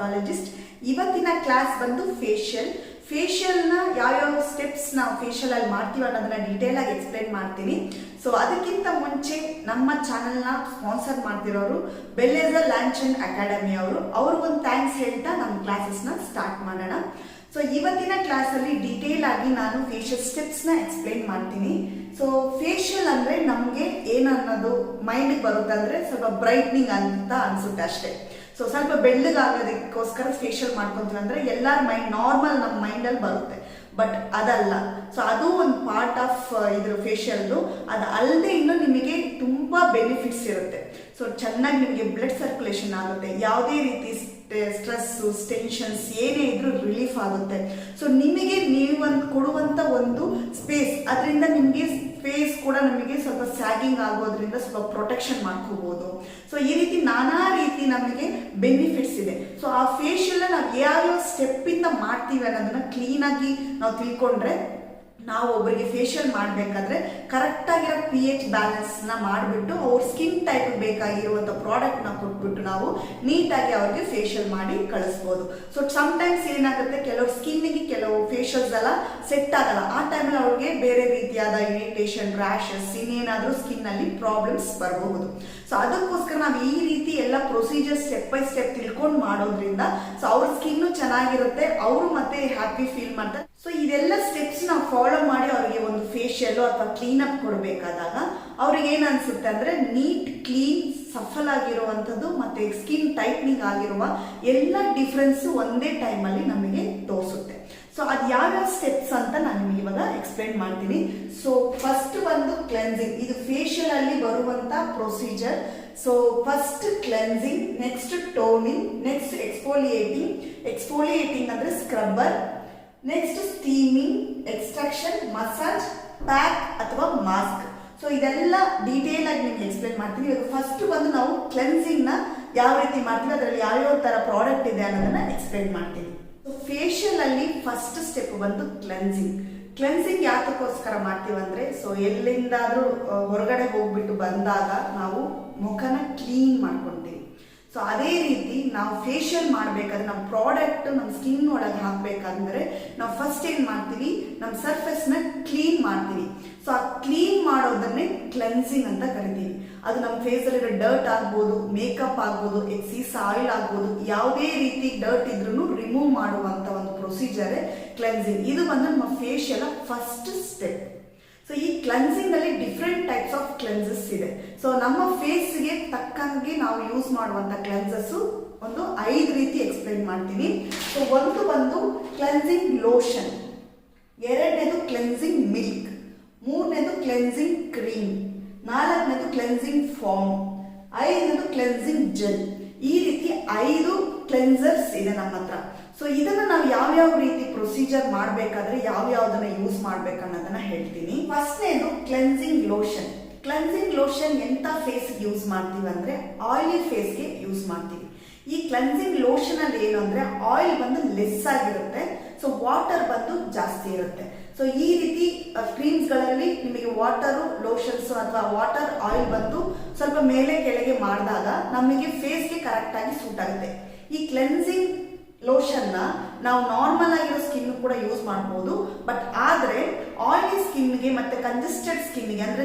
Dermatologist. ಇವತ್ತಿನ class ಬಂದು ಫೇಶಿಯಲ್ನ ಯಾವ್ಯಾವ ಸ್ಟೆಪ್ಸ್ ನಾವು ಫೇಶಿಯಲ್ ಅಲ್ಲಿ ಮಾಡ್ತೀವಿ ಅನ್ನೋದನ್ನ ಡೀಟೇಲ್ ಆಗಿ ಎಕ್ಸ್ಪ್ಲೈನ್ ಮಾಡ್ತೀನಿ. ಸೊ ಅದಕ್ಕಿಂತ ಮುಂಚೆ ನಮ್ಮ ಚಾನೆಲ್ನ ಸ್ಪಾನ್ಸರ್ ಮಾಡ್ತಿರೋರು ಬೆಲ್ಲೇಜರ್ ಲ್ಯಾಂಚನ್ ಅಕಾಡೆಮಿ ಅವ್ರಿಗೊಂದು ಥ್ಯಾಂಕ್ಸ್ ಹೇಳ್ತಾ ನಮ್ಮ ಕ್ಲಾಸಸ್ನ ಸ್ಟಾರ್ಟ್ ಮಾಡೋಣ. ಸೊ ಇವತ್ತಿನ ಕ್ಲಾಸಲ್ಲಿ ಡೀಟೇಲ್ ಆಗಿ ನಾನು ಫೇಶಿಯಲ್ ಸ್ಟೆಪ್ಸ್ನ ಎಕ್ಸ್ಪ್ಲೈನ್ ಮಾಡ್ತೀನಿ. ಸೊ ಫೇಶಿಯಲ್ ಅಂದರೆ ನಮಗೆ ಏನನ್ನೋದು ಮೈಂಡಿಗೆ ಬರುತ್ತೆ ಅಂದರೆ ಸ್ವಲ್ಪ ಬ್ರೈಟ್ನಿಂಗ್ ಅಂತ ಅನಿಸುತ್ತೆ ಅಷ್ಟೇ. ಸೊ ಸ್ವಲ್ಪ ಬೆಳ್ಳಗಾಗೋದಕ್ಕೋಸ್ಕರ ಫೇಶಿಯಲ್ ಮಾಡ್ಕೊತೀವಿ ಅಂದರೆ ಎಲ್ಲರ ಮೈಂಡ್ ನಾರ್ಮಲ್ ನಮ್ಮ ಮೈಂಡಲ್ಲಿ ಬರುತ್ತೆ, ಬಟ್ ಅದಲ್ಲ. ಸೊ ಅದು ಒಂದು ಪಾರ್ಟ್ ಆಫ್ ಇದ್ರ ಫೇಶಿಯಲ್ದು. ಅದು ಅಲ್ಲದೆ ಇನ್ನು ನಿಮಗೆ ತುಂಬ ಬೆನಿಫಿಟ್ಸ್ ಇರುತ್ತೆ. ಸೊ ಚೆನ್ನಾಗಿ ನಿಮಗೆ ಬ್ಲಡ್ ಸರ್ಕ್ಯುಲೇಷನ್ ಆಗುತ್ತೆ, ಯಾವುದೇ ರೀತಿ ಸ್ಟ್ರೆಸ್ಸು ಟೆನ್ಷನ್ಸ್ ಏನೇ ಇದ್ರೂ ರಿಲೀಫ್ ಆಗುತ್ತೆ. ಸೊ ನಿಮಗೆ ನೀವಂತ ಕೊಡುವಂಥ ಒಂದು ಸ್ಪೇಸ್, ಅದರಿಂದ ನಿಮಗೆ ಫೇಸ್ ಕೂಡ ನಮಗೆ ಸ್ವಲ್ಪ ಸ್ಯಾಗಿಂಗ್ ಆಗೋದ್ರಿಂದ ಸ್ವಲ್ಪ ಪ್ರೊಟೆಕ್ಷನ್ ಮಾಡ್ಕೋಬಹುದು. ಸೊ ಈ ರೀತಿ ನಾನಾ ರೀತಿ ನಮಗೆ ಬೆನಿಫಿಟ್ಸ್ ಇದೆ. ಸೊ ಆ ಫೇಶಿಯಲ್ ನಾವು ಯಾವ್ಯಾವ ಸ್ಟೆಪ್ಪಿಂದ ಮಾಡ್ತೀವಿ ಅನ್ನೋದನ್ನ ಕ್ಲೀನಾಗಿ ನಾವು ತಿಳ್ಕೊಂಡ್ರೆ ನಾವು ಒಬ್ಬರಿಗೆ ಫೇಶಿಯಲ್ ಮಾಡಬೇಕಾದ್ರೆ ಕರೆಕ್ಟಾಗಿರೋ pH ಬ್ಯಾಲೆನ್ಸ್ನ ಮಾಡಿಬಿಟ್ಟು ಅವ್ರ ಸ್ಕಿನ್ ಟೈಪ್ ಬೇಕಾಗಿರುವಂಥ ಪ್ರಾಡಕ್ಟ್ನ ಕೊಟ್ಬಿಟ್ಟು ನಾವು ನೀಟಾಗಿ ಅವ್ರಿಗೆ ಫೇಶಿಯಲ್ ಮಾಡಿ ಕಳಿಸ್ಬೋದು. ಸೊ ಸಮ್ಟೈಮ್ಸ್ ಏನಾಗುತ್ತೆ, ಕೆಲವು ಸ್ಕಿನ್ನಿಗೆ ಕೆಲವು ಫೇಶಿಯಲ್ಸ್ ಎಲ್ಲ ಸೆಟ್ ಆಗಲ್ಲ. ಆ ಟೈಮಲ್ಲಿ ಅವ್ರಿಗೆ ಬೇರೆ ರೀತಿಯಾದ ಇರಿಟೇಷನ್, ರ್ಯಾಷಸ್, ಇನ್ನೇನಾದರೂ ಸ್ಕಿನ್ನಲ್ಲಿ ಪ್ರಾಬ್ಲಮ್ಸ್ ಬರಬಹುದು. ಸೊ ಅದಕ್ಕೋಸ್ಕರ ನಾವು ಈ ರೀತಿ ಎಲ್ಲ ಪ್ರೊಸೀಜರ್ ಸ್ಟೆಪ್ ಬೈ ಸ್ಟೆಪ್ ತಿಳ್ಕೊಂಡು ಮಾಡೋದ್ರಿಂದ ಸೊ ಅವ್ರ ಸ್ಕಿನ್ನು ಚೆನ್ನಾಗಿರುತ್ತೆ, ಅವರು ಮತ್ತೆ ಹ್ಯಾಪಿ ಫೀಲ್ ಮಾಡ್ತಾರೆ. ಸೊ ಇದೆಲ್ಲ ಸ್ಟೆಪ್ಸ್ ನಾವು ಫಾಲೋ ಮಾಡಿ ಅವರಿಗೆ ಒಂದು ಫೇಶಿಯಲ್ ಅಥವಾ ಕ್ಲೀನಪ್ ಕೊಡಬೇಕಾದಾಗ ಅವ್ರಿಗೆ ಏನು ಅನ್ಸುತ್ತೆ ಅಂದರೆ ನೀಟ್, ಕ್ಲೀನ್, ಸಫಲ್ ಆಗಿರುವಂಥದ್ದು ಮತ್ತೆ ಸ್ಕಿನ್ ಟೈಟ್ನಿಂಗ್ ಆಗಿರುವ ಎಲ್ಲ ಡಿಫ್ರೆನ್ಸ್ ಒಂದೇ ಟೈಮಲ್ಲಿ ನಮಗೆ ತೋರಿಸುತ್ತೆ. ಸೊ ಅದು ಯಾವ್ಯಾವ ಸ್ಟೆಪ್ಸ್ ಅಂತ ನಾನು ನಿಮಗೆ ಇವಾಗ ಎಕ್ಸ್ಪ್ಲೈನ್ ಮಾಡ್ತೀನಿ. ಸೊ ಫಸ್ಟ್ ಬಂದು ಕ್ಲೆನ್ಸಿಂಗ್. ಇದು ಫೇಶಿಯಲ್ ಅಲ್ಲಿ ಬರುವಂತ procedure. So first cleansing, next toning, next exfoliating ಅಂದ್ರೆ scrubber, next steaming, extraction, massage, pack ಅಥವಾ ಮಾಸ್ಕ್. ಸೊ ಇದೆಲ್ಲ ಡೀಟೇಲ್ ಆಗಿ ನಿಮ್ಗೆ ಎಕ್ಸ್ಪ್ಲೈನ್ ಮಾಡ್ತೀನಿ. ಇವಾಗ ಫಸ್ಟ್ ಬಂದು ನಾವು ಕ್ಲೆನ್ಸಿಂಗ್ ನ ಯಾವ ರೀತಿ ಮಾಡ್ತೀವಿ, ಅದರಲ್ಲಿ ಯಾವ್ಯಾವ ತರ ಪ್ರಾಡಕ್ಟ್ ಇದೆ ಅನ್ನೋದನ್ನ ಎಕ್ಸ್ಪ್ಲೈನ್ ಮಾಡ್ತೀನಿ. ಸೊ ಫೇಶಿಯಲ್ ಅಲ್ಲಿ ಫಸ್ಟ್ ಸ್ಟೆಪ್ ಬಂದು ಕ್ಲೆನ್ಸಿಂಗ್. ಕ್ಲೆನ್ಸಿಂಗ್ ಯಾತಕ್ಕೋಸ್ಕರ ಮಾಡ್ತೀವಿ ಅಂದ್ರೆ, ಸೊ ಎಲ್ಲಿಂದಾದ್ರೂ ಹೊರಗಡೆ ಹೋಗ್ಬಿಟ್ಟು ಬಂದಾಗ ನಾವು ಮುಖನ ಕ್ಲೀನ್ ಮಾಡ್ಕೊಂತೀವಿ. ಸೊ ಅದೇ ರೀತಿ ನಾವು ಫೇಶಿಯಲ್ ಮಾಡಬೇಕಾದ್ರೆ ನಮ್ಮ ಪ್ರಾಡಕ್ಟ್ ನಮ್ಮ ಸ್ಕಿನ್ ಒಳಗೆ ಹಾಕಬೇಕಂದ್ರೆ ನಾವು ಫಸ್ಟ್ ಏನು ಮಾಡ್ತೀವಿ, ನಮ್ಮ ಸರ್ಫೇಸ್ನ ಕ್ಲೀನ್ ಮಾಡ್ತೀವಿ. ಸೊ ಆ ಕ್ಲೀನ್ ಮಾಡೋದನ್ನೇ ಕ್ಲೆನ್ಸಿಂಗ್ ಅಂತ ಕರಿತೀವಿ. ಅದು ನಮ್ಮ ಫೇಸಲ್ಲಿರೋ ಡರ್ಟ್ ಆಗ್ಬೋದು, ಮೇಕಪ್ ಆಗ್ಬೋದು, ಎಕ್ಸೀಸ್ ಆಯಿಲ್ ಆಗ್ಬೋದು, ಯಾವುದೇ ರೀತಿ ಡರ್ಟ್ ಇದ್ರೂ ರಿಮೂವ್ ಮಾಡುವಂಥ ಒಂದು ಪ್ರೊಸೀಜರೇ ಕ್ಲೆನ್ಸಿಂಗ್. ಇದು ಬಂದು ನಮ್ಮ ಫೇಶಿಯಲ್ ಫಸ್ಟ್ ಸ್ಟೆಪ್. ಸೊ ಈ ಕ್ಲೆನ್ಸಿಂಗ್ ಅಲ್ಲಿ ಡಿಫ್ರೆಂಟ್ ಟೈಪ್ಸ್ ಆಫ್ ಕ್ಲೆನ್ಸಸ್ ಇದೆ. ಸೊ ನಮ್ಮ ಫೇಸ್ಗೆ ತಕ್ಕಂಗೆ ನಾವು ಯೂಸ್ ಮಾಡುವಂತ ಕ್ಲೆನ್ಸಸ್ ಒಂದು 5 ರೀತಿ ಎಕ್ಸ್ಪ್ಲೈನ್ ಮಾಡ್ತೀನಿ. ಸೊ ಒಂದು ಬಂದು ಕ್ಲೆನ್ಸಿಂಗ್ ಲೋಷನ್, ಎರಡನೇದು ಕ್ಲೆನ್ಸಿಂಗ್ ಮಿಲ್ಕ್, ಮೂರನೇದು ಕ್ಲೆನ್ಸಿಂಗ್ ಕ್ರೀಮ್, ನಾಲ್ಕನೇದು ಕ್ಲೆನ್ಸಿಂಗ್ ಫಾರ್ಮ್, ಐದನೇದು ಕ್ಲೆನ್ಸಿಂಗ್ ಜೆಲ್. ಈ ರೀತಿ 5 ಕ್ಲೆನ್ಸರ್ಸ್ ಇದೆ ನಮ್ಮ ಹತ್ರ. ಸೊ ಇದನ್ನ ನಾವು ಯಾವ್ಯಾವ ರೀತಿ ಪ್ರೊಸೀಜರ್ ಮಾಡಬೇಕಾದ್ರೆ ಯಾವ್ಯಾವ್ದನ್ನ ಯೂಸ್ ಮಾಡ್ಬೇಕನ್ನೋದನ್ನ ಹೇಳ್ತೀನಿ. ಫಸ್ಟ್ನೇದು ಕ್ಲೆನ್ಸಿಂಗ್ ಲೋಷನ್. ಕ್ಲೆನ್ಸಿಂಗ್ ಲೋಷನ್ ಎಂತ ಫೇಸ್ಗೆ ಯೂಸ್ ಮಾಡ್ತೀವಿ ಅಂದ್ರೆ ಆಯಿಲಿ ಫೇಸ್ಗೆ ಯೂಸ್ ಮಾಡ್ತೀವಿ. ಈ ಕ್ಲೆನ್ಸಿಂಗ್ ಲೋಷನ್ ಅಲ್ಲಿ ಏನು ಅಂದ್ರೆ ಆಯಿಲ್ ಬಂದು ಲೆಸ್ ಆಗಿರುತ್ತೆ, ಸೊ ವಾಟರ್ ಬಂದು ಜಾಸ್ತಿ ಇರುತ್ತೆ. ಸೊ ಈ ರೀತಿ ಕ್ರೀಮ್ಸ್ ಗಳಲ್ಲಿ ನಿಮಗೆ ವಾಟರು, ಲೋಷನ್ಸ್ ಅಥವಾ ವಾಟರ್ ಆಯಿಲ್ ಬಂದು ಸ್ವಲ್ಪ ಮೇಲೆ ಕೆಳಗೆ ಮಾಡಿದಾಗ ನಮಗೆ ಫೇಸ್ಗೆ ಕರೆಕ್ಟ್ ಆಗಿ ಸೂಟ್ ಆಗುತ್ತೆ. ಈ ಕ್ಲೆನ್ಸಿಂಗ್ ಲೋಷನ್ನ ನಾವು ನಾರ್ಮಲ್ ಆಗಿರೋ ಸ್ಕಿನ್ ಕೂಡ ಯೂಸ್ ಮಾಡ್ಬೋದು, ಬಟ್ ಆದ್ರೆ ಆಯಿಲಿ ಸ್ಕಿನ್ಗೆ ಮತ್ತೆ ಕಂಜೆಸ್ಟೆಡ್ ಸ್ಕಿನ್ಗೆ ಅಂದ್ರೆ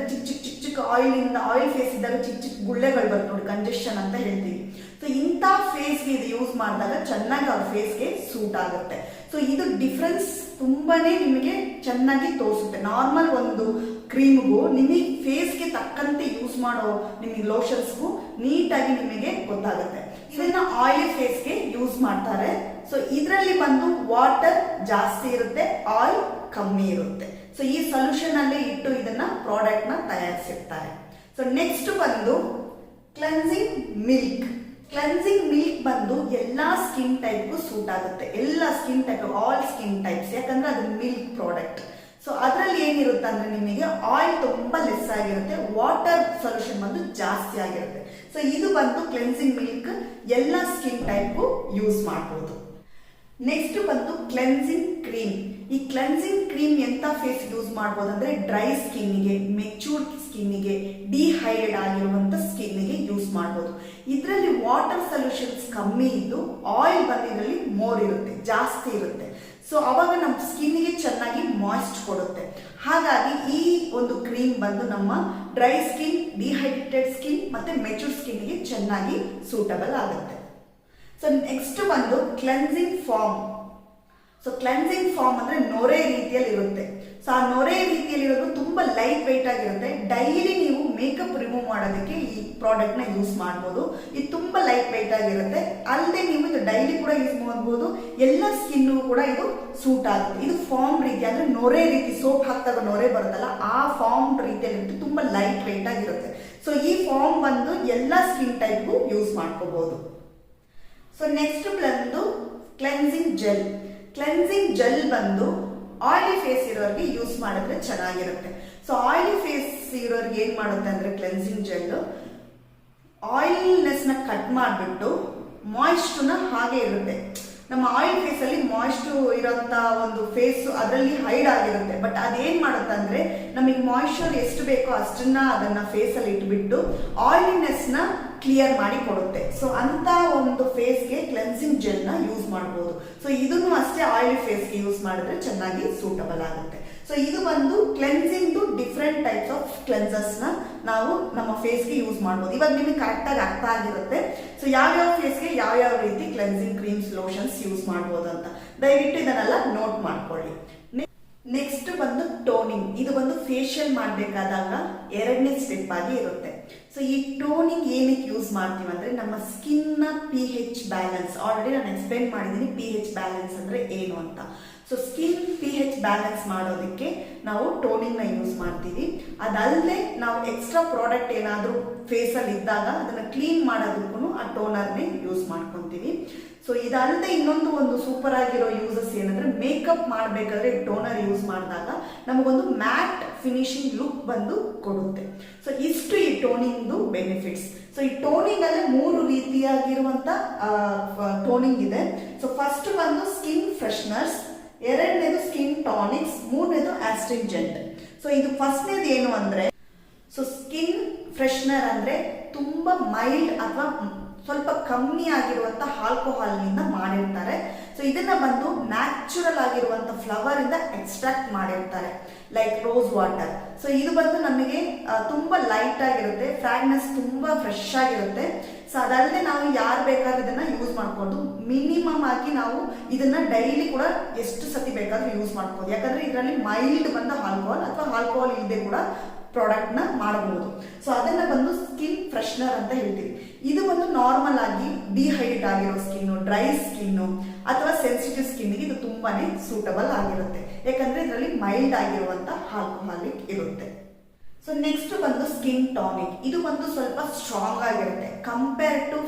ಚಿಕ್ಕ ಆಯಿಲ್ ಫೇಸ್ ಇದ್ದಾಗ ಚಿಕ್ಕ ಗುಳ್ಳೆಗಳು ಬರುತ್ತೆ ನೋಡಿ, ಕಂಜೆಷನ್ ಅಂತ ಹೇಳ್ತೀವಿ. ಸೊ ಇಂಥ ಫೇಸ್ಗೆ ಇದು ಯೂಸ್ ಮಾಡಿದಾಗ ಚೆನ್ನಾಗಿ ಅವ್ರ ಫೇಸ್ಗೆ ಸೂಟ್ ಆಗುತ್ತೆ. ಸೊ ಇದು ಡಿಫ್ರೆನ್ಸ್ ತುಂಬಾನೇ ನಿಮಗೆ ಚೆನ್ನಾಗಿ ತೋರಿಸುತ್ತೆ. ನಾರ್ಮಲ್ ಒಂದು ಕ್ರೀಮ್ಗೂ ನಿಮಗೆ ಫೇಸ್ಗೆ ತಕ್ಕಂತೆ ಯೂಸ್ ಮಾಡೋ ನಿಮಗೆ ಲೋಷನ್ಸ್ಗೂ ನೀಟಾಗಿ ನಿಮಗೆ ಗೊತ್ತಾಗುತ್ತೆ. ಇದನ್ನ ಆಯಿಲ್ ಫೇಸ್ಗೆ ಯೂಸ್ ಮಾಡ್ತಾರೆ. ಸೊ ಇದರಲ್ಲಿ ಬಂದು ವಾಟರ್ ಜಾಸ್ತಿ ಇರುತ್ತೆ, ಆಯಿಲ್ ಕಮ್ಮಿ ಇರುತ್ತೆ. ಸೊ ಈ ಸೊಲ್ಯೂಷನ್ ಅಲ್ಲೇ ಇಟ್ಟು ಇದನ್ನ ಪ್ರಾಡಕ್ಟ್ ನ ತಯಾರಿಸಿರ್ತಾರೆ. ಸೊ ನೆಕ್ಸ್ಟ್ ಬಂದು ಕ್ಲೆನ್ಸಿಂಗ್ ಮಿಲ್ಕ್. ಕ್ಲೆನ್ಸಿಂಗ್ ಮಿಲ್ಕ್ ಬಂದು ಎಲ್ಲಾ ಸ್ಕಿನ್ ಟೈಪ್ಗೂ ಸೂಟ್ ಆಗುತ್ತೆ, ಎಲ್ಲ skin type, all skin types, ಯಾಕಂದ್ರೆ ಅದು ಮಿಲ್ಕ್ ಪ್ರಾಡಕ್ಟ್. ಸೊ ಅದರಲ್ಲಿ ಏನಿರುತ್ತೆ ಅಂದ್ರೆ ನಿಮಗೆ ಆಯಿಲ್ ತುಂಬಾ ಲೆಸ್ ಆಗಿರುತ್ತೆ, ವಾಟರ್ ಸೊಲ್ಯೂಷನ್ ಬಂದು ಜಾಸ್ತಿ ಆಗಿರುತ್ತೆ. ಸೊ ಇದು ಬಂದು ಕ್ಲೆನ್ಸಿಂಗ್ ಮಿಲ್ಕ್ ಎಲ್ಲ ಸ್ಕಿನ್ ಟೈಪ್ಗೂ ಯೂಸ್ ಮಾಡಬಹುದು. ನೆಕ್ಸ್ಟ್ ಬಂದು ಕ್ಲೆನ್ಸಿಂಗ್ ಕ್ರೀಮ್. ಈ ಕ್ಲೆನ್ಸಿಂಗ್ ಕ್ರೀಮ್ ಎಂಥ ಫೇಸ್ ಯೂಸ್ ಮಾಡ್ಬೋದು ಅಂದರೆ ಡ್ರೈ ಸ್ಕಿನ್ನಿಗೆ, ಮೆಚೂರ್ಡ್ ಸ್ಕಿನ್ನಿಗೆ, ಡಿಹೈಡ್ರೇಟ್ ಆಗಿರುವಂಥ ಸ್ಕಿನ್ನಿಗೆ ಯೂಸ್ ಮಾಡ್ಬೋದು. ಇದರಲ್ಲಿ ವಾಟರ್ ಸೊಲ್ಯೂಷನ್ಸ್ ಕಮ್ಮಿ ಇದ್ದು ಆಯಿಲ್ ಬಂದಿದ್ರಲ್ಲಿ ಮೋರ್ ಇರುತ್ತೆ, ಜಾಸ್ತಿ ಇರುತ್ತೆ. ಸೊ ಅವಾಗ ನಮ್ಮ ಸ್ಕಿನ್ನಿಗೆ ಚೆನ್ನಾಗಿ ಮಾಯ್ಸ್ಟ್ ಕೊಡುತ್ತೆ. ಹಾಗಾಗಿ ಈ ಒಂದು ಕ್ರೀಮ್ ಬಂದು ನಮ್ಮ ಡ್ರೈ ಸ್ಕಿನ್, ಡಿಹೈಡ್ರೇಟೆಡ್ ಸ್ಕಿನ್ ಮತ್ತೆ ಮೆಚೂರ್ಡ್ ಸ್ಕಿನ್ನಿಗೆ ಚೆನ್ನಾಗಿ ಸೂಟಬಲ್ ಆಗುತ್ತೆ. ಸೊ ನೆಕ್ಸ್ಟ್ ಬಂದು cleansing foam. So cleansing foam ಅಂದ್ರೆ ನೊರೆ ರೀತಿಯಲ್ಲಿ ಇರುತ್ತೆ. ಸೊ ಆ ನೊರೆ ರೀತಿಯಲ್ಲಿ ಇರೋದು ತುಂಬಾ ಲೈಟ್ ವೆಯ್ಟ್ ಆಗಿರುತ್ತೆ. ಡೈಲಿ ನೀವು ಮೇಕಪ್ ರಿಮೂವ್ ಮಾಡೋದಕ್ಕೆ ಈ ಪ್ರಾಡಕ್ಟ್ ನ ಯೂಸ್ ಮಾಡ್ಬೋದು. ಇದು ತುಂಬಾ ಲೈಟ್ ವೆಯ್ಟ್ ಆಗಿರುತ್ತೆ. ಅಲ್ಲದೆ ನೀವು ಇದು ಡೈಲಿ ಕೂಡ ಯೂಸ್ ಮಾಡ್ಬೋದು. ಎಲ್ಲ ಸ್ಕಿನ್ ಕೂಡ ಇದು ಸೂಟ್ ಆಗುತ್ತೆ. ಇದು ಫಾರ್ಮ್ ರೀತಿ ಅಂದ್ರೆ ನೊರೆ ರೀತಿ, ಸೋಪ್ ಹಾಕಿದಾಗ ನೊರೆ ಬರುತ್ತಲ್ಲ ಆ ಫಾರ್ಮ್ ರೀತಿಯಲ್ಲಿ ಇರುತ್ತೆ. ತುಂಬಾ ಲೈಟ್ ವೆಯ್ಟ್ ಆಗಿರುತ್ತೆ. ಸೊ ಈ ಫಾರ್ಮ್ ಬಂದು ಎಲ್ಲ ಸ್ಕಿನ್ ಟೈಪ್ಗೂ ಯೂಸ್ ಮಾಡ್ಕೋಬಹುದು. ಸೊ ನೆಕ್ಸ್ಟ್ ಬಂದು ಕ್ಲೆನ್ಸಿಂಗ್ ಜೆಲ್. ಕ್ಲೆನ್ಸಿಂಗ್ ಜೆಲ್ ಬಂದು ಆಯಿಲಿ ಫೇಸ್ ಇರೋರಿಗೆ ಯೂಸ್ ಮಾಡಿದ್ರೆ ಚೆನ್ನಾಗಿರುತ್ತೆ. ಸೊ ಆಯಿಲಿ ಫೇಸ್ ಇರೋರಿಗೆ ಏನ್ ಮಾಡುತ್ತೆ ಅಂದ್ರೆ ಕ್ಲೆನ್ಸಿಂಗ್ ಜೆಲ್ ಆಯಿಲ್ನೆಸ್ ನ ಕಟ್ ಮಾಡಿಬಿಟ್ಟು ಮಾಯಿಸ್ಟ್ನ ಹಾಗೆ ಇರುತ್ತೆ. ನಮ್ಮ ಆಯಿಲ್ ಫೇಸ್ ಅಲ್ಲಿ ಮಾಯಿಸ್ಟ್ ಇರೋಂತ ಒಂದು ಫೇಸ್ ಅದರಲ್ಲಿ ಹೈಡ್ ಆಗಿರುತ್ತೆ. ಬಟ್ ಅದೇನ್ ಮಾಡುತ್ತೆ ಅಂದ್ರೆ ನಮಗೆ ಮಾಯಿಶ್ಚರ್ ಎಷ್ಟು ಬೇಕೋ ಅಷ್ಟನ್ನ ಅದನ್ನ ಫೇಸ್ ಅಲ್ಲಿ ಇಟ್ಬಿಟ್ಟು ಆಯಿಲಿನೆಸ್ ನ ಕ್ಲಿಯರ್ ಮಾಡಿ ಕೊಡುತ್ತೆ. ಸೊ ಅಂತ ಒಂದು ಫೇಸ್ಗೆ ಕ್ಲೆನ್ಸಿಂಗ್ ಜೆಲ್ ನ ಯೂಸ್ ಮಾಡಬಹುದು. ಸೊ ಇದನ್ನು ಅಷ್ಟೇ ಆಯಿಲಿ ಫೇಸ್ಗೆ ಯೂಸ್ ಮಾಡಿದ್ರೆ ಚೆನ್ನಾಗಿ ಸೂಟಬಲ್ ಆಗುತ್ತೆ. ಸೊ ಇದು ಬಂದು cleansing different types of cleansers ನ ನಾವು ನಮ್ಮ ಫೇಸ್ಗೆ ಯೂಸ್ ಮಾಡಬಹುದು. ಇವಾಗ ನಿಮಗೆ ಕರೆಕ್ಟ್ ಆಗಿ ಅರ್ಥ ಆಗಿರುತ್ತೆ. ಸೊ ಯಾವ್ಯಾವ ಫೇಸ್ಗೆ ಯಾವ್ಯಾವ ರೀತಿ ಕ್ಲೆನ್ಸಿಂಗ್ ಕ್ರೀಮ್ಸ್, ಲೋಷನ್ಸ್ ಯೂಸ್ ಮಾಡಬಹುದು ಅಂತ ದಯವಿಟ್ಟು ಇದನ್ನೆಲ್ಲ ನೋಟ್ ಮಾಡ್ಕೊಳ್ಳಿ. ನೆಕ್ಸ್ಟ್ ಬಂದು ಟೋನಿಂಗ್. ಇದು ಬಂದು ಫೇಶಿಯಲ್ ಮಾಡಬೇಕಾದಾಗ ಎರಡನೇ ಸ್ಟೆಪ್ ಆಗಿ ಇರುತ್ತೆ. ಸೊ ಈ ಟೋನಿಂಗ್ ಏನಕ್ಕೆ ಯೂಸ್ ಮಾಡ್ತೀವಿ ಅಂದ್ರೆ ನಮ್ಮ ಸ್ಕಿನ್ ನ pH ಬ್ಯಾಲೆನ್ಸ್, ಆಲ್ರೆಡಿ ನಾನು ಎಕ್ಸ್ಪ್ಲೇನ್ ಮಾಡಿದ್ದೀನಿ pH ಬ್ಯಾಲೆನ್ಸ್ ಅಂದ್ರೆ ಏನು ಅಂತ. ಸೊ ಸ್ಕಿನ್ pH ಬ್ಯಾಲೆನ್ಸ್ ಮಾಡೋದಕ್ಕೆ ನಾವು ಟೋನಿಂಗ್ ನ ಯೂಸ್ ಮಾಡ್ತೀವಿ. ಅದಲ್ಲದೆ ನಾವು ಎಕ್ಸ್ಟ್ರಾ ಪ್ರಾಡಕ್ಟ್ ಏನಾದರೂ ಫೇಸಲ್ಲಿ ಇದ್ದಾಗ ಅದನ್ನ ಕ್ಲೀನ್ ಮಾಡೋದಕ್ಕೂ ಆ ಟೋನರ್ನೇ ಯೂಸ್ ಮಾಡ್ಕೊತೀವಿ. ಸೊ ಇದಲ್ಲದೆ ಇನ್ನೊಂದು ಒಂದು ಸೂಪರ್ ಆಗಿರೋ ಯೂಸಸ್ ಏನಂದ್ರೆ ಮೇಕಪ್ ಮಾಡಬೇಕಾದ್ರೆ ಟೋನರ್ ಯೂಸ್ ಮಾಡಿದಾಗ ನಮಗೊಂದು ಮ್ಯಾಟ್ ಫಿನಿಶಿಂಗ್ ಲುಕ್ ಬಂದು ಕೊಡುತ್ತೆ. ಸೊ ಇಷ್ಟು ಈ ಟೋನಿಂಗ್ ಬೆನಿಫಿಟ್ಸ್. ಸೊ ಈ ಟೋನಿಂಗ್ ಅಲ್ಲಿ 3 ರೀತಿಯಾಗಿರುವಂತ ಟೋನಿಂಗ್ ಇದೆ. ಸೊ ಫಸ್ಟ್ ಬಂದು ಸ್ಕಿನ್ ಫ್ರೆಶ್ನರ್ಸ್, ಎರಡನೇದು ಸ್ಕಿನ್ ಟಾನಿಕ್ಸ್, ಮೂರನೇದು ಆಸ್ಟ್ರಿಂಜೆಂಟ್. ಸೊ ಇದು ಫಸ್ಟ್ನೇದು ಏನು ಅಂದ್ರೆ, ಸೊ ಸ್ಕಿನ್ ಫ್ರೆಶ್ನರ್ ಅಂದ್ರೆ ತುಂಬಾ ಮೈಲ್ಡ್ ಅಥವಾ ಸ್ವಲ್ಪ ಕಮ್ಮಿ ಆಗಿರುವಂತ ಆಲ್ಕೋಹಾಲ್ ನಿಂದ ಮಾಡಿರ್ತಾರೆ. ಸೊ ಇದನ್ನ ಬಂದು ನ್ಯಾಚುರಲ್ ಆಗಿರುವಂತ ಫ್ಲವರ್ ಇಂದ ಎಕ್ಸ್ಟ್ರಾಕ್ಟ್ ಮಾಡಿರ್ತಾರೆ, ಲೈಕ್ ರೋಸ್ ವಾಟರ್. ಸೊ ಇದು ಬಂದು ನಮಗೆ ತುಂಬಾ ಲೈಟ್ ಆಗಿರುತ್ತೆ, ಫ್ರಾಗ್ನೆನ್ಸ್ ತುಂಬಾ ಫ್ರೆಶ್ ಆಗಿರುತ್ತೆ. ಸೊ ಅದಲ್ಲದೆ ನಾವು ಯಾರು ಬೇಕಾದ್ರೂ ಇದನ್ನ ಯೂಸ್ ಮಾಡ್ಬೋದು. ಮಿನಿಮಮ್ ಆಗಿ ನಾವು ಇದನ್ನ ಡೈಲಿ ಕೂಡ ಎಷ್ಟು ಸತಿ ಬೇಕಾದ್ರೂ ಯೂಸ್ ಮಾಡ್ಬೋದು. ಯಾಕಂದ್ರೆ ಇದರಲ್ಲಿ ಮೈಲ್ಡ್ ಬಂದ ಆಲ್ಕೋಹಾಲ್ ಅಥವಾ ಆಲ್ಕೋಹಾಲ್ ಇಲ್ಲದೆ ಕೂಡ ಪ್ರಾಡಕ್ಟ್ ನ ಮಾಡಬಹುದು. ಸೊ ಅದನ್ನ ಬಂದು ಸ್ಕಿನ್ ಫ್ರೆಶ್ನರ್ ಅಂತ ಹೇಳ್ತೀವಿ. ಇದು ಒಂದು ನಾರ್ಮಲ್ ಆಗಿ ಡಿಹೈಡ್ರೇಟ್ ಆಗಿರೋ ಸ್ಕಿನ್, ಡ್ರೈ ಸ್ಕಿನ್ ಅಥವಾ ಸೆನ್ಸಿಟಿವ್ ಸ್ಕಿನ್ಗೆ ಇದು ತುಂಬಾನೇ ಸೂಟಬಲ್ ಆಗಿರುತ್ತೆ. ಯಾಕಂದ್ರೆ ಇದರಲ್ಲಿ ಮೈಲ್ಡ್ ಆಗಿರುವಂತ ಆಲ್ಕೋಹಾಲಿಕ್ ಇರುತ್ತೆ. ಸೊ ನೆಕ್ಸ್ಟ್ ಬಂದು ಸ್ಕಿನ್ ಟಾನಿಕ್. ಇದು ಬಂದು ಸ್ವಲ್ಪ ಸ್ಟ್ರಾಂಗ್ ಆಗಿರುತ್ತೆ. ಕಂಪೇರ್ ಟು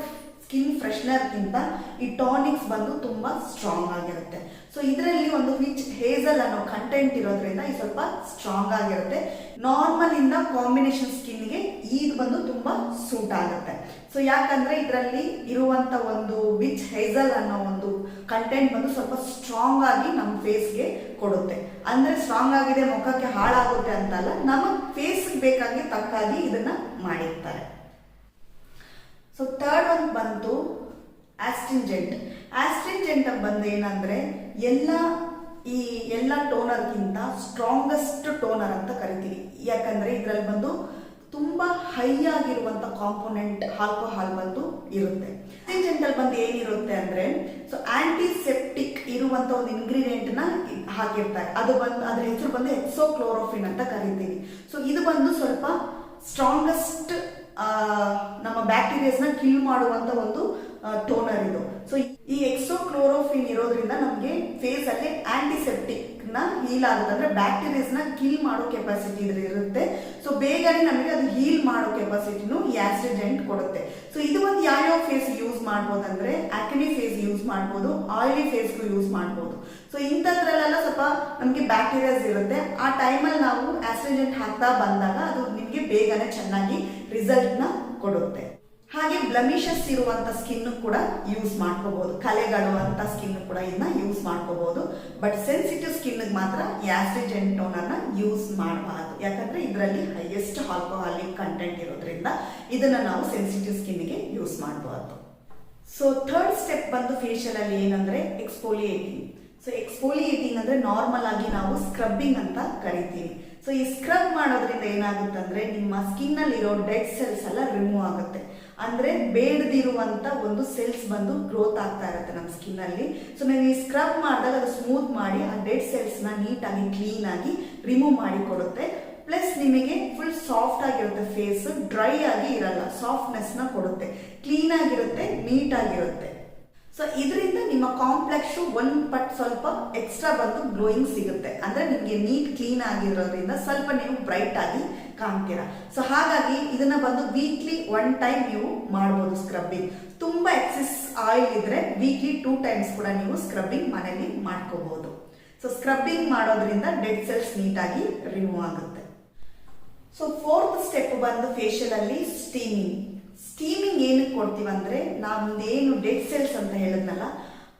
ಸ್ಕಿನ್ ಫ್ರೆಶ್ನರ್ ಗಿಂತ ಈ ಟಾನಿಕ್ಸ್ ಬಂದು ತುಂಬಾ ಸ್ಟ್ರಾಂಗ್ ಆಗಿರುತ್ತೆ. ಸೊ ಇದರಲ್ಲಿ ಒಂದು ವಿಚ್ ಹೇಸಲ್ ಅನ್ನೋ ಕಂಟೆಂಟ್ ಇರೋದ್ರಿಂದ ಇದು ಸ್ವಲ್ಪ ಸ್ಟ್ರಾಂಗ್ ಆಗಿರುತ್ತೆ. ನಾರ್ಮಲ್ ಇಂದ ಕಾಂಬಿನೇಷನ್ ಸ್ಕಿನ್ಗೆ ಇದು ಬಂದು ತುಂಬಾ ಸೂಟ್ ಆಗುತ್ತೆ. ಸೊ ಯಾಕಂದ್ರೆ ಇದರಲ್ಲಿ ಇರುವಂತ ಒಂದು ವಿಚ್ ಹೇಸಲ್ ಅನ್ನೋ ಒಂದು ಕಂಟೆಂಟ್ ಬಂದು ಸ್ವಲ್ಪ ಸ್ಟ್ರಾಂಗ್ ಆಗಿ ನಮ್ಮ ಫೇಸ್ಗೆ ಕೊಡುತ್ತೆ. ಅಂದ್ರೆ ಸ್ಟ್ರಾಂಗ್ ಆಗಿದೆ ಮುಖಕ್ಕೆ ಹಾಳಾಗುತ್ತೆ ಅಂತಲ್ಲ, ನಮ್ಮ ಫೇಸ್ ಬೇಕಾಗಿ ತಕ್ಕಾಗಿ ಇದನ್ನ ಮಾಡಿರ್ತಾರೆ. ಸೊ ಥರ್ಡ್ ಒಂದು ಬಂತು ಆಸ್ಟ್ರಿಂಜೆಂಟ್. ಆಸ್ಟ್ರಿಂಜೆಂಟ್ ಬಂದು ಏನಂದ್ರೆ ಎಲ್ಲ ಟೋನರ್ಗಿಂತ ಸ್ಟ್ರಾಂಗೆಸ್ಟ್ ಟೋನರ್ ಅಂತ ಕರಿತೀವಿ. ಯಾಕಂದ್ರೆ ಇದರಲ್ಲಿ ಬಂದು ತುಂಬಾ ಹೈ ಆಗಿರುವಂತ ಕಾಂಪೋನೆಂಟ್ ಆಲ್ಕೋಹಾಲ್ ಬಂದು ಇರುತ್ತೆ. ಆಸ್ಟ್ರಿಂಜೆಂಟ್ ಅಲ್ಲಿ ಬಂದು ಏನಿರುತ್ತೆ ಅಂದ್ರೆ, ಸೊ ಆಂಟಿಸೆಪ್ಟಿಕ್ ಇರುವಂತ ಒಂದು ಇಂಗ್ರೀಡಿಯೆಂಟ್ ನ ಹಾಕಿರ್ತಾರೆ. ಅದು ಬಂದು ಅದ್ರ ಹೆಸರು ಬಂದು ಹೆಕ್ಸೋಕ್ಲೋರೋಫಿನ್ ಅಂತ ಕರಿತೀವಿ. ಸೊ ಇದು ಬಂದು ಸ್ವಲ್ಪ ಸ್ಟ್ರಾಂಗೆಸ್ಟ್ ನಮ್ಮ ಬ್ಯಾಕ್ಟೀರಿಯಾಸ್ ನ ಕಿಲ್ ಮಾಡುವಂತ ಒಂದು ಟೋನರ್ ಇದು. ಸೊ ಈ ಎಕ್ಸೋಕ್ಲೋರೋಫಿನ್ ಇರೋದ್ರಿಂದ ನಮಗೆ ಫೇಸ್ ಅಲ್ಲಿ ಆಂಟಿಸೆಪ್ಟಿಕ್ ನ ಹೀಲ್ ಆಗುತ್ತೆ. ಅಂದ್ರೆ ಬ್ಯಾಕ್ಟೀರಿಯಾಸ್ ನ ಕಿಲ್ ಮಾಡೋ ಕೆಪಾಸಿಟಿ ಇರುತ್ತೆ. ಸೊ ಬೇಗನೆ ನಮಗೆ ಅದು ಹೀಲ್ ಮಾಡೋ ಕೆಪಾಸಿಟಿನು ಈ ಆಸ್ಟ್ರಿಂಜೆಂಟ್ ಕೊಡುತ್ತೆ. ಸೊ ಇದು ಒಂದು ಯಾವ ಫೇಸ್ ಯೂಸ್ ಮಾಡ್ಬೋದು ಅಂದ್ರೆ, ಆಕ್ನಿ ಫೇಸ್ ಯೂಸ್ ಮಾಡ್ಬೋದು, ಆಯಿಲಿ ಫೇಸ್ಗೂ ಯೂಸ್ ಮಾಡ್ಬೋದು. ಸೊ ಇಂಥದ್ರಲ್ಲೆಲ್ಲ ಸ್ವಲ್ಪ ನಮಗೆ ಬ್ಯಾಕ್ಟೀರಿಯಾಸ್ ಇರುತ್ತೆ. ಆ ಟೈಮಲ್ಲಿ ನಾವು ಆಸ್ಟ್ರಿಂಜೆಂಟ್ ಹಾಕ್ತಾ ಬಂದಾಗ ಅದು ನಿಮಗೆ ಬೇಗನೆ ಚೆನ್ನಾಗಿ ರಿಸಲ್ಟ್ ನ ಕೊಡುತ್ತೆ. ಹಾಗೆ ಬ್ಲಮಿಷಸ್ ಇರುವಂತ ಸ್ಕಿನ್ ಕೂಡ ಯೂಸ್ ಮಾಡ್ಕೋಬಹುದು, ಕಲೆಗಳು ಅಂತ ಸ್ಕಿನ್ ಕೂಡ ಇದನ್ನ ಯೂಸ್ ಮಾಡ್ಕೋಬಹುದು. ಬಟ್ ಸೆನ್ಸಿಟಿವ್ ಸ್ಕಿನ್ ಮಾತ್ರ ಆಸ್ಟ್ರಿಜೆಂಟ್ ಟೋನರ್ ನ ಯೂಸ್ ಮಾಡಬಾರದು, ಯಾಕಂದ್ರೆ ಇದರಲ್ಲಿ ಹೈಯೆಸ್ಟ್ ಆಲ್ಕೋಹಾಲಿಕ್ ಕಂಟೆಂಟ್ ಇರೋದ್ರಿಂದ ಇದನ್ನ ನಾವು ಸೆನ್ಸಿಟಿವ್ ಸ್ಕಿನ್ ಗೆ ಯೂಸ್ ಮಾಡಬಾರದು. ಸೊ ಥರ್ಡ್ ಸ್ಟೆಪ್ ಬಂದು ಫೇಶಿಯಲ್ ಅಲ್ಲಿ ಏನಂದ್ರೆ ಎಕ್ಸ್ಫೋಲಿಯೇಟಿಂಗ್. ಸೊ ಎಕ್ಸ್ಫೋಲಿಯೇಟಿಂಗ್ ಅಂದ್ರೆ ನಾರ್ಮಲ್ ಆಗಿ ನಾವು ಸ್ಕ್ರಬ್ಬಿಂಗ್ ಅಂತ ಕರಿತೀವಿ. ಸೊ ಈ ಸ್ಕ್ರಬ್ ಮಾಡೋದ್ರಿಂದ ಏನಾಗುತ್ತೆ ಅಂದ್ರೆ ನಿಮ್ಮ ಸ್ಕಿನ್ ಅಲ್ಲಿ ಇರೋ ಡೆಡ್ ಸೆಲ್ಸ್ ಎಲ್ಲ ರಿಮೂವ್ ಆಗುತ್ತೆ. ಅಂದ್ರೆ ಬೇಡದಿರುವಂತ ಒಂದು ಸೆಲ್ಸ್ ಬಂದು ಗ್ರೋತ್ ಆಗ್ತಾ ಇರುತ್ತೆ ನಮ್ಮ ಸ್ಕಿನ್ ಅಲ್ಲಿ. ಸೊ ನೀವು ಈ ಸ್ಕ್ರಬ್ ಮಾಡಿದಾಗ ಅದು ಸ್ಮೂತ್ ಮಾಡಿ ಆ ಡೆಡ್ ಸೆಲ್ಸ್ ನ ನೀಟಾಗಿ ಕ್ಲೀನ್ ಆಗಿ ರಿಮೂವ್ ಮಾಡಿ ಕೊಡುತ್ತೆ. ಪ್ಲಸ್ ನಿಮಗೆ ಫುಲ್ ಸಾಫ್ಟ್ ಆಗಿರುತ್ತೆ, ಫೇಸ್ ಡ್ರೈ ಆಗಿ ಇರಲ್ಲ, ಸಾಫ್ಟ್ನೆಸ್ ನ ಕೊಡುತ್ತೆ, ಕ್ಲೀನ್ ಆಗಿರುತ್ತೆ, ನೀಟ್ ಆಗಿರುತ್ತೆ. ಸೊ ಇದರಿಂದ ನಿಮ್ಮ ಕಾಂಪ್ಲೆಕ್ಸ್ ಒಂದ್ ಪಟ್ ಸ್ವಲ್ಪ ಎಕ್ಸ್ಟ್ರಾ ಬಂದು ಗ್ಲೋಯಿಂಗ್ ಸಿಗುತ್ತೆ. ಅಂದ್ರೆ ನಿಮ್ಗೆ ನೀಟ್ ಕ್ಲೀನ್ ಆಗಿರೋದ್ರಿಂದ ಸ್ವಲ್ಪ ನೀವು ಬ್ರೈಟ್ ಆಗಿ ಕಾಣ್ತೀರಾ. ಸೊ ಹಾಗಾಗಿ ಇದನ್ನ ಬಂದು ವೀಕ್ಲಿ 1 ಟೈಮ್ ನೀವು ಮಾಡಬಹುದು ಸ್ಕ್ರಬ್ಬಿಂಗ್. ತುಂಬಾ ಎಕ್ಸೆಸ್ ಆಯಿಲ್ ಇದ್ರೆ ವೀಕ್ಲಿ 2 ಟೈಮ್ಸ್ ಕೂಡ ನೀವು ಸ್ಕ್ರಬ್ಬಿಂಗ್ ಮನೆಯಲ್ಲಿ ಮಾಡ್ಕೋಬಹುದು. ಸೊ ಸ್ಕ್ರಬ್ಬಿಂಗ್ ಮಾಡೋದ್ರಿಂದ ಡೆಡ್ ಸೆಲ್ಸ್ ನೀಟಾಗಿ ರಿಮೂವ್ ಆಗುತ್ತೆ. ಸೊ ಫೋರ್ತ್ ಸ್ಟೆಪ್ ಬಂದು ಫೇಶಿಯಲ್ ಅಲ್ಲಿ ಸ್ಟೀಮಿಂಗ್. ಸ್ಟೀಮಿಂಗ್ ಏನಕ್ಕೆ ಕೊಡ್ತೀವಂದ್ರೆ ನಮ್ದೇನು ಡೆಡ್ ಸೆಲ್ಸ್ ಅಂತ ಹೇಳಿದ್ನಲ್ಲ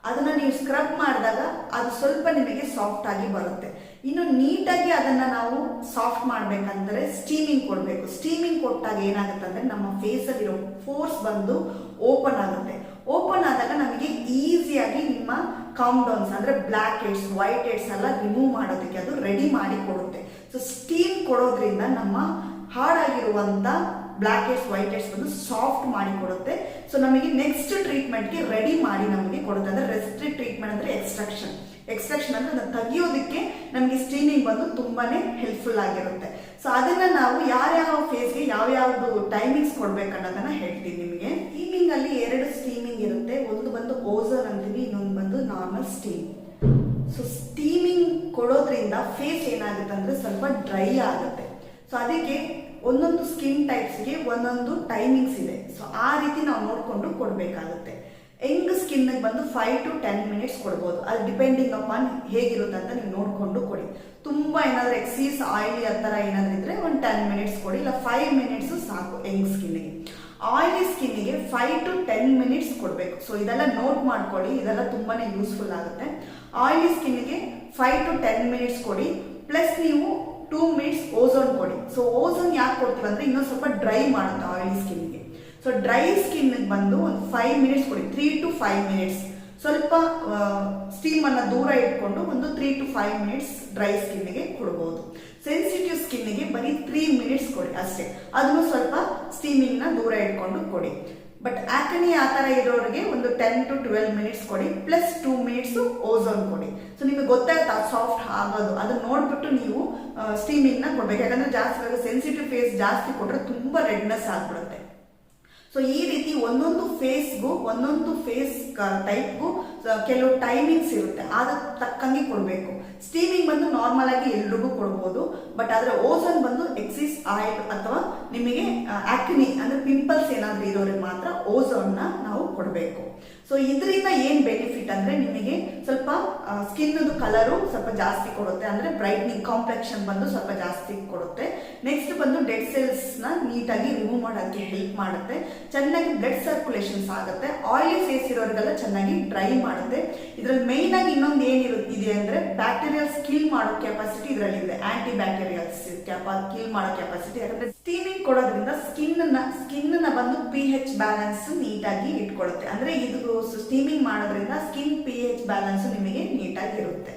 ಅದನ್ನ ನೀವು ಸ್ಕ್ರಬ್ ಮಾಡಿದಾಗ ಅದು ಸ್ವಲ್ಪ ನಿಮಗೆ ಸಾಫ್ಟ್ ಆಗಿ ಬರುತ್ತೆ. ಇನ್ನು ನೀಟಾಗಿ ಅದನ್ನ ನಾವು ಸಾಫ್ಟ್ ಮಾಡ್ಬೇಕಂದ್ರೆ ಸ್ಟೀಮಿಂಗ್ ಕೊಡಬೇಕು. ಸ್ಟೀಮಿಂಗ್ ಕೊಟ್ಟಾಗ ಏನಾಗುತ್ತೆ ಅಂದ್ರೆ ನಮ್ಮ ಫೇಸ್ ಅಲ್ಲಿರೋ ಪೋರ್ಸ್ ಬಂದು ಓಪನ್ ಆಗುತ್ತೆ. ಓಪನ್ ಆದಾಗ ನಮಗೆ ಈಸಿಯಾಗಿ ನಿಮ್ಮ ಕಾಮ್ ಡೌನ್ಸ್ ಅಂದ್ರೆ ಬ್ಲ್ಯಾಕ್ ಹೆಡ್ಸ್, ವೈಟ್ ಹೆಡ್ಸ್ ಎಲ್ಲ ರಿಮೂವ್ ಮಾಡೋದಕ್ಕೆ ಅದು ರೆಡಿ ಮಾಡಿ ಕೊಡುತ್ತೆ. ಸೊ ಸ್ಟೀಮ್ ಕೊಡೋದ್ರಿಂದ ನಮ್ಮ ಹಾಳಾಗಿರುವಂತ ಬ್ಲ್ಯಾಕ್ ಹೆಡ್ಸ್, ವೈಟ್ ಹೆಡ್ಸ್ ಬಂದು ಸಾಫ್ಟ್ ಮಾಡಿ ಕೊಡುತ್ತೆ. ಸೊ ನಮಗೆ ನೆಕ್ಸ್ಟ್ ಟ್ರೀಟ್ಮೆಂಟ್ಗೆ ರೆಡಿ ಮಾಡಿ ನಮಗೆ ಕೊಡುತ್ತೆ. ಅಂದ್ರೆ ರೆಸ್ಟ್ರಿ ಟ್ರೀಟ್ಮೆಂಟ್ ಅಂದ್ರೆ ಎಕ್ಸ್ಟ್ರಾಕ್ಷನ್. ಎಕ್ಸ್ಟ್ರಾಕ್ಷನ್ ಅಂದ್ರೆ ಅದನ್ನ ತೆಗಿಯೋದಕ್ಕೆ ನಮಗೆ ಸ್ಟೀಮಿಂಗ್ ಬಂದು ತುಂಬಾನೇ ಹೆಲ್ಪ್ಫುಲ್ ಆಗಿರುತ್ತೆ. ಸೊ ಅದನ್ನ ನಾವು ಯಾವ್ಯಾವ ಫೇಸ್ಗೆ ಯಾವ್ಯಾವ್ದು ಟೈಮಿಂಗ್ಸ್ ಕೊಡ್ಬೇಕು ಅನ್ನೋದನ್ನ ಹೇಳ್ತೀನಿ ನಿಮಗೆ. ಸ್ಟೀಮಿಂಗ್ ಅಲ್ಲಿ 2 ಸ್ಟೀಮಿಂಗ್ ಇರುತ್ತೆ. ಒಂದು ಬಂದು ಓಝೋನ್ ಅಂತೀವಿ, ಇನ್ನೊಂದು ಬಂದು ನಾರ್ಮಲ್ ಸ್ಟೀಮ್. ಸೊ ಸ್ಟೀಮಿಂಗ್ ಕೊಡೋದ್ರಿಂದ ಫೇಸ್ ಏನಾಗುತ್ತೆ ಅಂದ್ರೆ ಸ್ವಲ್ಪ ಡ್ರೈ ಆಗುತ್ತೆ. ಸೊ ಅದಕ್ಕೆ ಒಂದೊಂದು ಸ್ಕಿನ್ ಟೈಪ್ಸ್ಗೆ ಒಂದೊಂದು ಟೈಮಿಂಗ್ಸ್ ಇದೆ. ಸೊ ಆ ರೀತಿ ನಾವು ನೋಡ್ಕೊಂಡು ಕೊಡಬೇಕಾಗುತ್ತೆ. ಯಂಗ್ ಸ್ಕಿನ್ ಬಂದು 5 to 10 ಮಿನಿಟ್ಸ್ ಕೊಡ್ಬೋದು. ಅದು ಡಿಪೆಂಡಿಂಗ್ ಅಪಾನ್ ಹೇಗಿರುತ್ತೆ ಅಂತ ನೀವು ನೋಡ್ಕೊಂಡು ಕೊಡಿ. ತುಂಬಾ ಏನಾದ್ರೂ ಎಕ್ಸೀಸ್ ಆಯಿಲಿ ಆ ಥರ ಏನಾದ್ರೂ ಇದ್ರೆ ಒಂದು 10 ಮಿನಿಟ್ಸ್ ಕೊಡಿ, ಇಲ್ಲ 5 ಮಿನಿಟ್ಸ್ ಸಾಕು ಯಂಗ್ ಸ್ಕಿನ್ಗೆ. ಆಯಿಲಿ ಸ್ಕಿನ್ಗೆ 5 to 10 ಮಿನಿಟ್ಸ್ ಕೊಡಬೇಕು. ಸೊ ಇದೆಲ್ಲ ನೋಟ್ ಮಾಡ್ಕೊಳ್ಳಿ, ಇದೆಲ್ಲ ತುಂಬಾನೇ ಯೂಸ್ಫುಲ್ ಆಗುತ್ತೆ. ಆಯಿಲಿ ಸ್ಕಿನ್ಗೆ 5 to 10 ಮಿನಿಟ್ಸ್ ಕೊಡಿ, ಪ್ಲಸ್ ನೀವು 2 ಮಿನಿಟ್ಸ್ ಓಝೋನ್ ಕೊಡಿ. ಸೊ ಓಝೋನ್ ಯಾಕೆ ಕೊಡ್ತೀವಿ ಅಂದ್ರೆ ಇನ್ನೊಂದು ಸ್ವಲ್ಪ ಡ್ರೈ ಮಾಡುತ್ತೆ ಆಯಿಲಿ ಸ್ಕಿನ್ಗೆ. ಸೊ ಡ್ರೈ ಸ್ಕಿನ್ ಬಂದು ಒಂದು 5 ಮಿನಿಟ್ಸ್ ಕೊಡಿ, 3 to 5 ಮಿನಿಟ್ಸ್. ಸ್ವಲ್ಪ ಸ್ಟೀಮ್ ಅನ್ನ ದೂರ ಇಟ್ಕೊಂಡು ಒಂದು 3 to 5 ಮಿನಿಟ್ಸ್ ಡ್ರೈ ಸ್ಕಿನ್ಗೆ ಕೊಡಬಹುದು. ಸೆನ್ಸಿಟಿವ್ ಸ್ಕಿನ್ಗೆ ಬರೀ 3 ಮಿನಿಟ್ಸ್ ಕೊಡಿ ಅಷ್ಟೇ. ಅದನ್ನು ಸ್ವಲ್ಪ ಸ್ಟೀಮಿಂಗ್ ನ ದೂರ ಇಟ್ಕೊಂಡು ಕೊಡಿ. ಬಟ್ ಆಕ್ನಿ ಆ ತರ ಇರೋರಿಗೆ ಒಂದು 10 to 12 ಮಿನಿಟ್ಸ್ ಕೊಡಿ, ಪ್ಲಸ್ 2 ಮಿನಿಟ್ಸ್ ಓಝೋನ್ ಕೊಡಿ. ಸೊ ನಿಮಗೆ ಗೊತ್ತಾಗುತ್ತೆ ಸಾಫ್ಟ್ ಆಗೋದು, ಅದನ್ನ ನೋಡ್ಬಿಟ್ಟು ನೀವು ಸ್ಟೀಮಿಂಗ್ ನ ಕೊಡ್ಬೇಕು. ಯಾಕಂದ್ರೆ ಜಾಸ್ತಿ ಸೆನ್ಸಿಟಿವ್ ಫೇಸ್ ಜಾಸ್ತಿ ಕೊಟ್ರೆ ತುಂಬಾ ರೆಡ್ನೆಸ್ ಆಗ್ಬಿಡುತ್ತೆ. ಸೊ ಈ ರೀತಿ ಒಂದೊಂದು ಫೇಸ್ಗೂ ಒಂದೊಂದು ಫೇಸ್ ಟೈಪ್ಗೂ ಕೆಲವು ಟೈಮಿಂಗ್ಸ್ ಇರುತ್ತೆ, ಅದ ತಕ್ಕಂಗೆ ಕೊಡಬೇಕು. ಸ್ಟೀಮಿಂಗ್ ಬಂದು ನಾರ್ಮಲ್ ಆಗಿ ಎಲ್ರಿಗೂ ಕೊಡ್ಬೋದು. ಬಟ್ ಆದ್ರೆ ಓಝೋನ್ ಬಂದು ಎಕ್ಸಿಸ್ ಆಯಿಲ್ ಅಥವಾ ನಿಮಗೆ ಆಕ್ನಿ ಅಂದ್ರೆ ಪಿಂಪಲ್ಸ್ ಏನಾದ್ರೂ ಇರೋರಿಗೆ ಮಾತ್ರ ಓಝೋನ್ ನ ನಾವು ಕೊಡಬೇಕು. ಸೊ ಇದರಿಂದ ಏನ್ ಬೆನಿಫಿಟ್ ಅಂದ್ರೆ ನಿಮಗೆ ಸ್ವಲ್ಪ ಸ್ಕಿನ್ ಕಲರು ಸ್ವಲ್ಪ ಜಾಸ್ತಿ ಕೊಡುತ್ತೆ, ಅಂದ್ರೆ ಬ್ರೈಟ್ನಿಂಗ್ ಕಾಂಪ್ಲೆಕ್ಷನ್ ಬಂದು ಸ್ವಲ್ಪ ಜಾಸ್ತಿ ಕೊಡುತ್ತೆ. ನೆಕ್ಸ್ಟ್ ಬಂದು ಡೆಡ್ ಸೆಲ್ಸ್ ನ ನೀಟಾಗಿ ರಿಮೂವ್ ಮಾಡೋದಕ್ಕೆ ಹೆಲ್ಪ್ ಮಾಡುತ್ತೆ. ಚೆನ್ನಾಗಿ ಬ್ಲಡ್ ಸರ್ಕ್ಯುಲೇಷನ್ಸ್ ಆಗುತ್ತೆ. ಆಯಿಲಿ ಫೇಸ್ ಇರೋರಿಗೆಲ್ಲ ಚೆನ್ನಾಗಿ ಡ್ರೈ ಮಾಡುತ್ತೆ. ಇದ್ರಲ್ಲಿ ಮೇನ್ ಆಗಿ ಇನ್ನೊಂದು ಏನಿದೆ ಅಂದ್ರೆ ಬ್ಯಾಕ್ಟೀರಿಯಲ್ಸ್ ಕಿಲ್ ಮಾಡೋ ಕೆಪಾಸಿಟಿ ಇದರಲ್ಲಿ ಇದೆ. ಆಂಟಿ ಬ್ಯಾಕ್ಟೀರಿಯಲ್ಸ್ ಕಿಲ್ ಮಾಡೋ ಕೆಪಾಸಿಟಿ. ಯಾಕಂದ್ರೆ ಸ್ಟೀಮಿಂಗ್ ಕೊಡೋದ್ರಿಂದ ಸ್ಕಿನ್ ನ ಬಂದು pH ಬ್ಯಾಲೆನ್ಸ್ ನೀಟಾಗಿ ಇಟ್ಕೊಳ್ಳುತ್ತೆ. ಅಂದ್ರೆ ಇದು ಸ್ಟೀಮಿಂಗ್ ಮಾಡೋದ್ರಿಂದ ಸ್ಕಿನ್ pH ಬ್ಯಾಲೆನ್ಸ್ ನಿಮಗೆ ನೀಟಾಗಿ ಇರುತ್ತೆ.